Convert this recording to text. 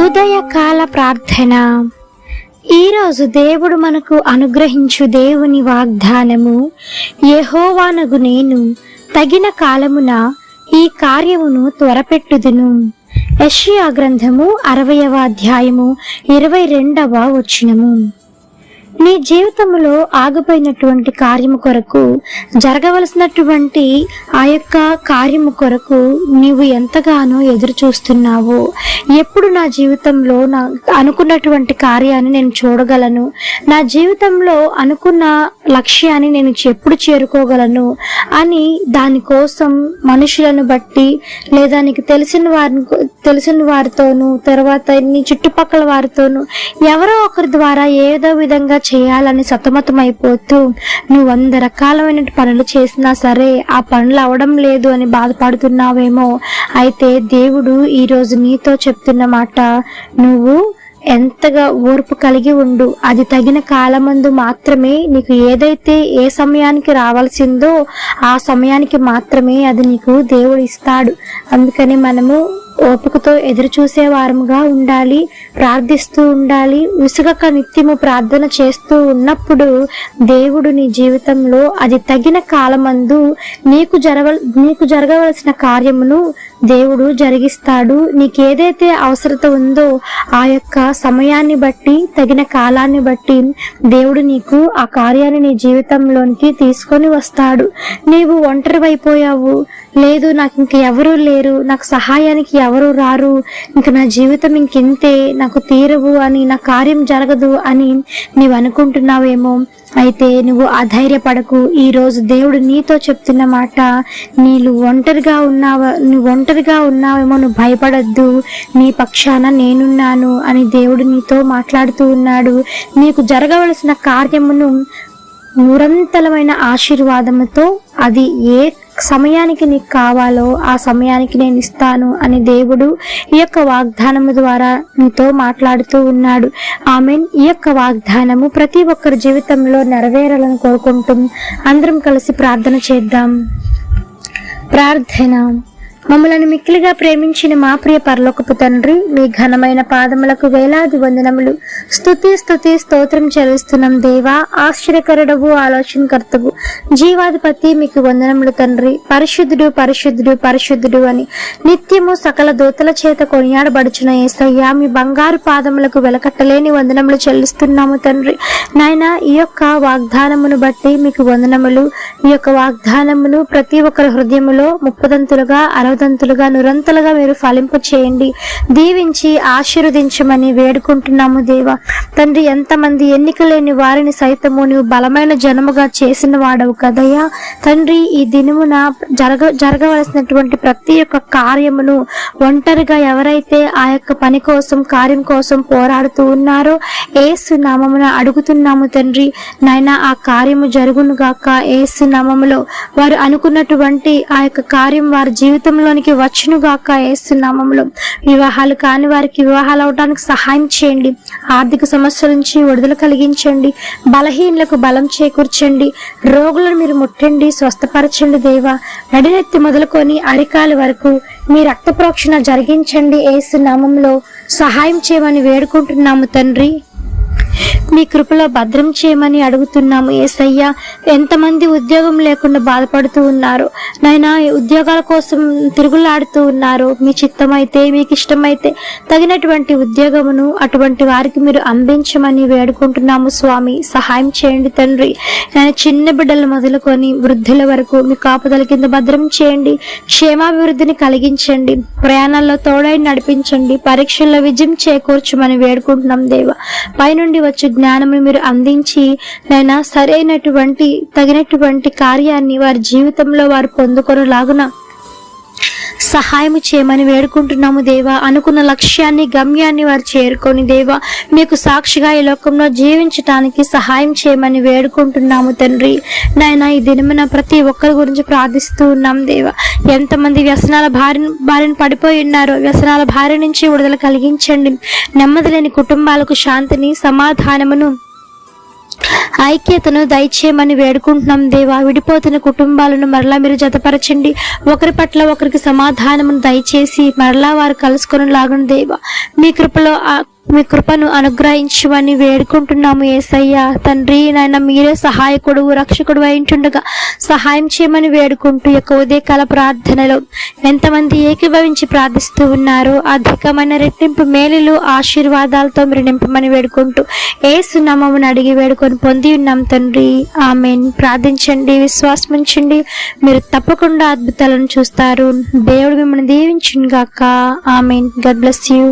ఉదయకాల ప్రార్థన. ఈరోజు దేవుడు మనకు అనుగ్రహించు దేవుని వాగ్దానము, యెహోవానగు నేను తగిన కాలమున ఈ కార్యమును త్వరపెట్టుదును. యెషయా గ్రంథము 60వ అధ్యాయము 22వ వచనము. నీ జీవితంలో ఆగిపోయినటువంటి కార్యము కొరకు, జరగవలసినటువంటి ఆ యొక్క కార్యము కొరకు నీవు ఎంతగానో ఎదురు చూస్తున్నావో, ఎప్పుడు నా జీవితంలో నా అనుకున్నటువంటి కార్యాన్ని నేను చూడగలను, నా జీవితంలో అనుకున్న లక్ష్యాన్ని నేను ఎప్పుడు చేరుకోగలను అని దానికోసం మనుషులను బట్టి, లేదా నీకు తెలిసిన వారితోనూ, తర్వాత నీ చుట్టుపక్కల వారితోనూ ఎవరో ఒకరి ద్వారా ఏదో విధంగా చేయాలని సతమతమైపోతూ నువ్వు 100 రకాలమైన పనులు చేసినా సరే ఆ పనులు అవడం లేదు అని బాధపడుతున్నావేమో. అయితే దేవుడు ఈరోజు నీతో చెప్తున్న మాట, నువ్వు ఎంతగా ఓర్పు కలిగి ఉండు. అది తగిన కాలమందు మాత్రమే నీకు ఏదైతే ఏ సమయానికి రావాల్సిందో ఆ సమయానికి మాత్రమే అది నీకు దేవుడు ఇస్తాడు. అందుకని మనము ఓపికతో ఎదురు చూసే వారముగా ఉండాలి, ప్రార్థిస్తూ ఉండాలి. విసుగక నిత్యము ప్రార్థన చేస్తూ ఉన్నప్పుడు దేవుడు నీ జీవితంలో అది తగిన కాలమందు నీకు జరగవలసిన కార్యమును దేవుడు జరిగిస్తాడు. నీకేదైతే అవసరత ఉందో ఆ యొక్క సమయాన్ని బట్టి, తగిన కాలాన్ని బట్టి దేవుడు నీకు ఆ కార్యాన్ని నీ జీవితంలోనికి తీసుకొని వస్తాడు. నీవు ఒంటరివైపోయావు, లేదు నాకు ఇంక ఎవరూ లేరు, నాకు సహాయానికి ఎవరు రారు, ఇంక నా జీవితం ఇంకింతే, నాకు తీరవు అని, నా కార్యం జరగదు అని నీవు అనుకుంటున్నావేమో. అయితే నువ్వు అధైర్యపడకు. ఈరోజు దేవుడు నీతో చెప్తున్న మాట, నువ్వు ఒంటరిగా ఉన్నావేమో, నువ్వు భయపడద్దు, నీ పక్షాన నేనున్నాను అని దేవుడు నీతో మాట్లాడుతూ ఉన్నాడు. నీకు జరగవలసిన కార్యమును నిరంతరమైన ఆశీర్వాదముతో, అది ఏ సమయానికి నీకు కావాలో ఆ సమయానికి నేను ఇస్తాను అని దేవుడు ఈ యొక్క వాగ్దానము ద్వారా నీతో మాట్లాడుతూ ఉన్నాడు. ఆమేన్. ఈ యొక్క వాగ్దానము ప్రతి ఒక్కరి జీవితంలో నెరవేరాలని కోరుకుంటూ అందరం కలిసి ప్రార్థన చేద్దాం. ప్రార్థన. మమ్మలను మిక్కిలిగా ప్రేమించిన మా ప్రియ పరలోకపు తండ్రి, మీ ఘనమైన పాదములకు వేలాది వందనములు, స్తుతి స్తోత్రం చెల్లిస్తున్నాం దేవా. ఆశ్చర్యకరుడవు, ఆలోచనకర్తవు, జీవాధిపతి, మీకు వందనములు తండ్రి. పరిశుద్ధుడు పరిశుద్ధుడు పరిశుద్ధుడు అని నిత్యము సకల దూతల చేత కొనియాడబడుచున్న యేసయ్యా, మీ బంగారు పాదములకు వెలకట్టలేని వందనములు చెల్లిస్తున్నాము తండ్రి. నాయన, ఈ యొక్క వాగ్దానమును బట్టి మీకు వందనములు. ఈ యొక్క వాగ్దానమును ప్రతి ఒక్కరి హృదయములో 30దంతులుగా 60దంతులుగా నిరంతలుగా మీరు ఫలింప చేయండి, దీవించి ఆశీర్వదించమని వేడుకుంటున్నాము దేవా. తండ్రి, ఎంతమంది ఎన్నిక లేని వారిని సైతము నీవు బలమైన జనముగా చేసిన వాడవు కదయ్యా. తండ్రి, ఈ దినమున జరగవలసినటువంటి ప్రతి ఒక్క కార్యమును ఒంటరిగా ఎవరైతే ఆ యొక్క పని కోసం, కార్యం కోసం పోరాడుతూ ఉన్నారో యేసు నామమున అడుగుతున్నాము తండ్రి. నాయన, ఆ కార్యము జరుగును గాక. యేసు నామములో వారు అనుకున్నటువంటి ఆ యొక్క కార్యం వారి జీవితంలోనికి వచ్చును గాక. యేసు నామములో వివాహాలు కాని వారికి వివాహాలు అవడానికి సహాయం చేయండి. ఆర్థిక సమస్యల నుంచి విడుదల కలిగించండి. బలహీనులకు బలం చేకూర్చండి. రోగులను మీరు ముట్టండి, స్వస్థపరచండి దేవా. నడినెత్తి మొదలుకొని అరికాలు వరకు మీ రక్త ప్రోక్షణ జరిగించండి. యేసు నామములో సహాయం చేయమని వేడుకుంటున్నాము తండ్రి. మీ కృపలో భద్రం చేయమని అడుగుతున్నాము యేసయ్యా. ఎంతమంది ఉద్యోగం లేకుండా బాధపడుతూ ఉన్నారు నాయనా, ఉద్యోగాల కోసం తిరుగులాడుతూ ఉన్నారు. మీ చిత్తమైతే, మీకు ఇష్టమైతే తగినటువంటి ఉద్యోగమును అటువంటి వారికి మీరు అందించమని వేడుకుంటున్నాము స్వామి. సహాయం చేయండి తండ్రి. నేను చిన్న బిడ్డలు మొదలుకొని వృద్ధుల వరకు మీ కాపుదల కింద భద్రం చేయండి. క్షేమాభివృద్ధిని కలిగించండి. ప్రయాణాల్లో తోడై నడిపించండి. పరీక్షల్లో విజయం చేకూర్చమని వేడుకుంటున్నాం దేవా. పైనుండి వచ్చే జ్ఞానము మీరు అందించి నైనా సరైనటువంటి తగినటువంటి కార్యాన్ని వారి జీవితంలో వారు పొందుకొనలాగున సహాయం చేయమని వేడుకుంటున్నాము దేవా. అనుకున్న లక్ష్యాన్ని, గమ్యాన్ని వారు చేరుకొని దేవా మీకు సాక్షిగా ఈ లోకంలో జీవించటానికి సహాయం చేయమని వేడుకుంటున్నాము తండ్రి. నాయన, ఈ దినమున ప్రతి ఒక్కరి గురించి ప్రార్థిస్తూ ఉన్నాం దేవా. ఎంతమంది వ్యసనాల బారిన పడిపోయి ఉన్నారో వ్యసనాల బారి నుంచి విడుదల కలిగించండి. నెమ్మది లేని కుటుంబాలకు శాంతిని, సమాధానమును ఐక్యతను దయచేయమని వేడుకుంటున్నాం దేవా. విడిపోతున్న కుటుంబాలను మరలా మీరు జతపరచండి. ఒకరి పట్ల ఒకరికి సమాధానమును దయచేసి మరలా వారు కలుసుకొని లాగును దేవా. మీ కృపను అనుగ్రహించమని వేడుకుంటున్నాము యేసయ్య. తండ్రి నాయన, మీరే సహాయకుడు రక్షకుడు అయింటుండగా సహాయం చేయమని వేడుకుంటూ యొక్క ఉదయకాల ప్రార్థనలో ఎంతమంది ఏకీభవించి ప్రార్థిస్తూ ఉన్నారో అధికమైన రెట్టింపు మేలులు ఆశీర్వాదాలతో మీరు నింపమని వేడుకుంటూ యేసు నామమున అడిగి వేడుకొని పొంది ఉన్నాం తండ్రి. ఆమేన్. ప్రార్థించండి, విశ్వాసం ఉంచండి, మీరు తప్పకుండా అద్భుతాలను చూస్తారు. దేవుడు మిమ్మల్ని దీవించును గాక. ఆమేన్. God bless you.